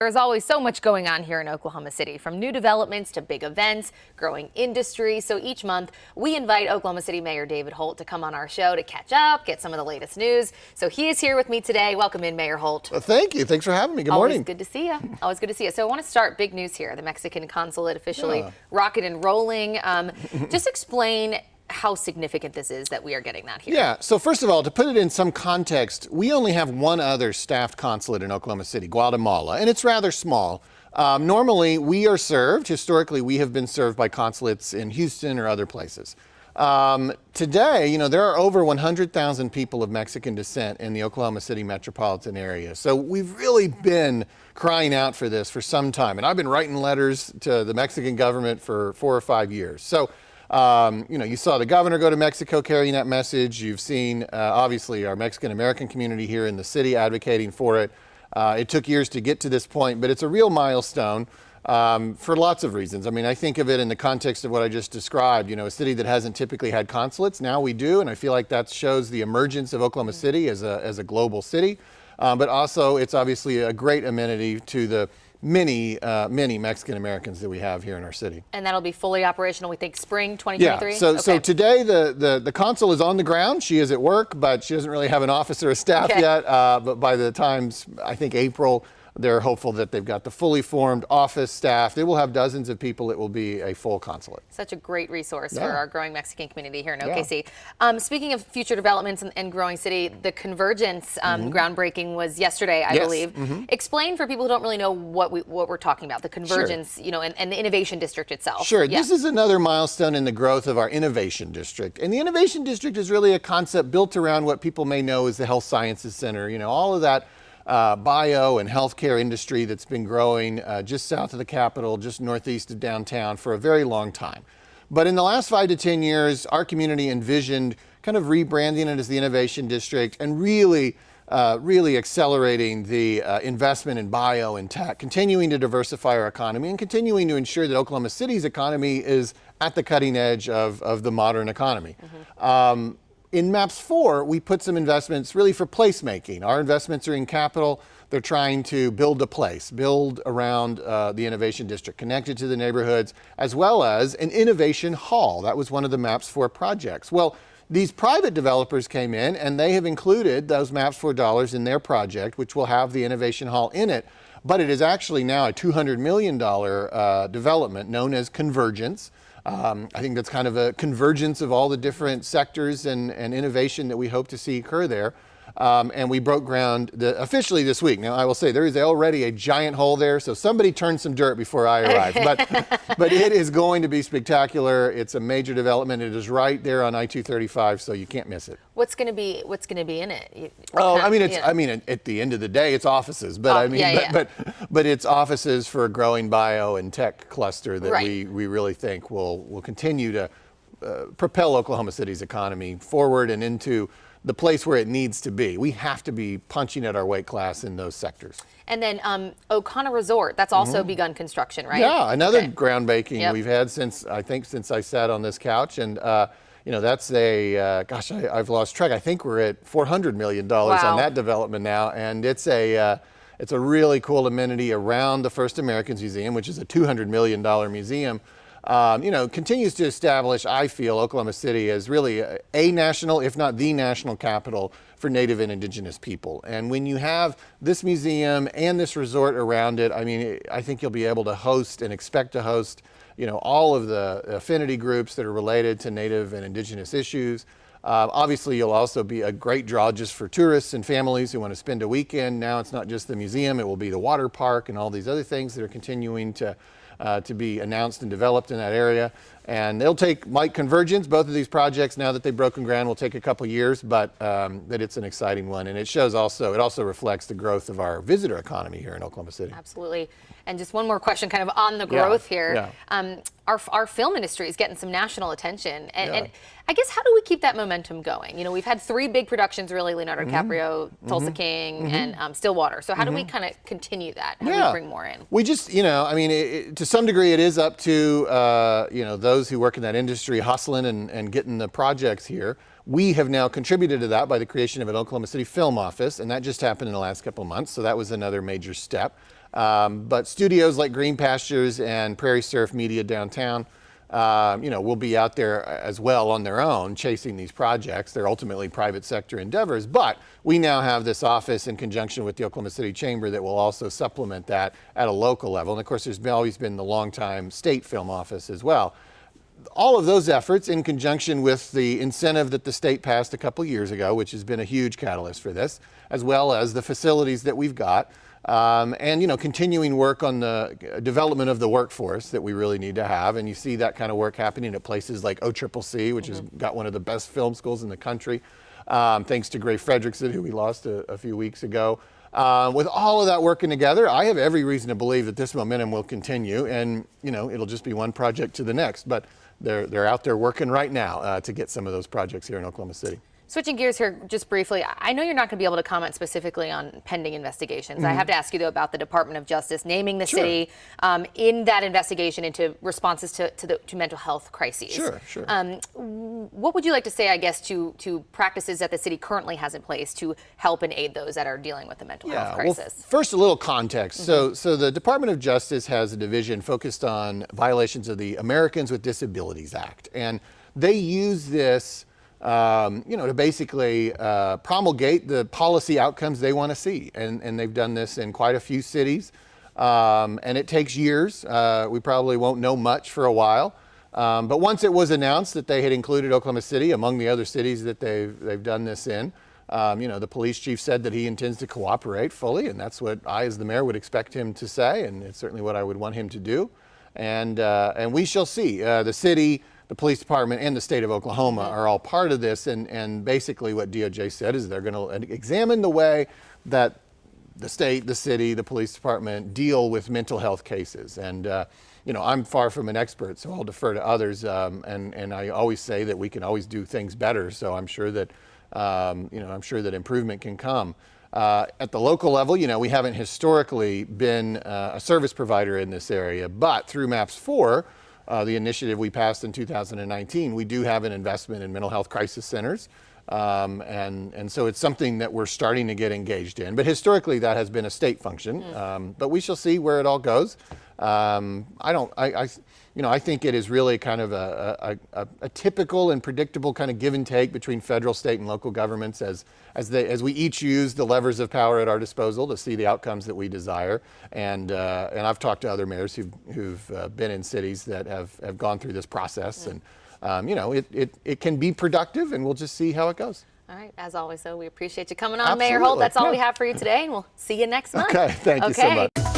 There's always so much going on here in Oklahoma City, from new developments to big events, growing industry. So each month we invite Oklahoma City Mayor David Holt to come on our show to catch up, get some of the latest news. So he is here with me today. Welcome in, Mayor Holt. Well, thank you. Thanks for having me. Good morning. Always good to see you. Always good to see you. So I want to start big news here. The Mexican consulate officially rocking and rolling. Just explain how significant this is that we are getting that here. Yeah, so first of all, to put it in some context, we only have one other staffed consulate in Oklahoma City, Guatemala, and it's rather small. Normally, we are served, historically, we have been served by consulates in Houston or other places. Today, there are over 100,000 people of Mexican descent in the Oklahoma City metropolitan area. So we've really been crying out for this for some time, and I've been writing letters to the Mexican government for 4 or 5 years. So you saw the governor go to Mexico carrying that message. You've seen, obviously, our Mexican-American community here in the city advocating for it. It took years to get to this point, but it's a real milestone for lots of reasons. I mean, I think of it in the context of what I just described, a city that hasn't typically had consulates. Now we do, and I feel like that shows the emergence of Oklahoma City as a global city. But also, it's obviously a great amenity to the many Mexican Americans that we have here in our city. And that'll be fully operational, we think, spring 2023? Yeah, so today the consul is on the ground. She is at work, but she doesn't really have an office or a staff yet. But by the time, I think, April, they're hopeful that they've got the fully formed office staff. They will have dozens of people. It will be a full consulate. Such a great resource for our growing Mexican community here in OKC. Speaking of future developments and growing city, the Convergence groundbreaking was yesterday, I believe. Explain for people who don't really know what we're talking about, the Convergence, and the Innovation District itself. Sure. This is another milestone in the growth of our Innovation District. And the Innovation District is really a concept built around what people may know as the Health Sciences Center. All of that bio and healthcare industry that's been growing just south of the Capitol, just northeast of downtown for a very long time. But in the last 5 to 10 years, our community envisioned kind of rebranding it as the Innovation District and really accelerating the investment in bio and tech, continuing to diversify our economy and continuing to ensure that Oklahoma City's economy is at the cutting edge of the modern economy. In MAPS 4, we put some investments really for placemaking. Our investments are in capital. They're trying to build a place, build around the Innovation District, connected to the neighborhoods, as well as an innovation hall. That was one of the MAPS 4 projects. Well, these private developers came in and they have included those MAPS 4 dollars in their project, which will have the innovation hall in it. But it is actually now a $200 million development known as Convergence. I think that's kind of a convergence of all the different sectors and innovation that we hope to see occur there. And we broke ground officially this week. Now, I will say there is already a giant hole there, so somebody turned some dirt before I arrived. But it is going to be spectacular. It's a major development. It is right there on I-235, so you can't miss it. What's going to be in it? At the end of the day, it's offices. But but it's offices for a growing bio and tech cluster that we really think will continue to propel Oklahoma City's economy forward and into the place where it needs to be. We have to be punching at our weight class in those sectors. And then O'Connor Resort, that's also begun construction, right? Yeah, another groundbreaking we've had since I sat on this couch. And that's I've lost track. I think we're at $400 million on that development now. And it's a really cool amenity around the First Americans Museum, which is a $200 million museum. Continues to establish, I feel, Oklahoma City as really a national, if not the national capital for Native and Indigenous people. And when you have this museum and this resort around it, I think you'll be able to host and expect to host, all of the affinity groups that are related to Native and Indigenous issues. Obviously, you'll also be a great draw just for tourists and families who want to spend a weekend. Now it's not just the museum, it will be the water park and all these other things that are continuing to be announced and developed in that area. And they'll take, like Convergence, both of these projects, now that they've broken ground, will take a couple years, but that it's an exciting one. And it also reflects the growth of our visitor economy here in Oklahoma City. Absolutely. And just one more question kind of on the growth here. Our film industry is getting some national attention. And I guess, how do we keep that momentum going? We've had 3 big productions, really, Leonardo DiCaprio, Tulsa King, and Stillwater. So how do we kind of continue that? How do we bring more in? We just, to some degree, it is up to, those who work in that industry hustling and getting the projects here. We have now contributed to that by the creation of an Oklahoma City Film Office, and that just happened in the last couple of months, so that was another major step. But studios like Green Pastures and Prairie Surf Media downtown, will be out there as well on their own chasing these projects. They're ultimately private sector endeavors, but we now have this office in conjunction with the Oklahoma City Chamber that will also supplement that at a local level. And of course, there's always been the longtime state film office as well. All of those efforts in conjunction with the incentive that the state passed a couple years ago, which has been a huge catalyst for this, as well as the facilities that we've got, and continuing work on the development of the workforce that we really need to have. And you see that kind of work happening at places like OCCC, which has got one of the best film schools in the country, thanks to Gray Fredrickson, who we lost a few weeks ago. With all of that working together, I have every reason to believe that this momentum will continue, and it'll just be one project to the next. But they're out there working right now to get some of those projects here in Oklahoma City. Switching gears here just briefly, I know you're not going to be able to comment specifically on pending investigations. I have to ask you, though, about the Department of Justice naming the city in that investigation into responses to mental health crises. Sure. What would you like to say, I guess, to practices that the city currently has in place to help and aid those that are dealing with the mental health crisis? Well, first, a little context. So the Department of Justice has a division focused on violations of the Americans with Disabilities Act. And they use this to basically promulgate the policy outcomes they want to see. And they've done this in quite a few cities. And it takes years. We probably won't know much for a while. But once it was announced that they had included Oklahoma City among the other cities that they've done this in, the police chief said that he intends to cooperate fully. And that's what I, as the mayor, would expect him to say. And it's certainly what I would want him to do. And we shall see. The city, the police department, and the state of Oklahoma are all part of this. And basically what DOJ said is they're going to examine the way that the state, the city, the police department deal with mental health cases. And, I'm far from an expert, so I'll defer to others. And I always say that we can always do things better. So I'm sure that, improvement can come. At the local level, we haven't historically been a service provider in this area, but through MAPS 4, the initiative we passed in 2019, we do have an investment in mental health crisis centers. And so it's something that we're starting to get engaged in. But historically, that has been a state function. But we shall see where it all goes. I think it is really kind of a typical and predictable kind of give and take between federal, state, and local governments as we each use the levers of power at our disposal to see the outcomes that we desire. And I've talked to other mayors who've been in cities that have gone through this process. And it can be productive, and we'll just see how it goes. All right. As always, though, we appreciate you coming on, Mayor Holt. That's all we have for you today, and we'll see you next month. Okay. Thank you so much.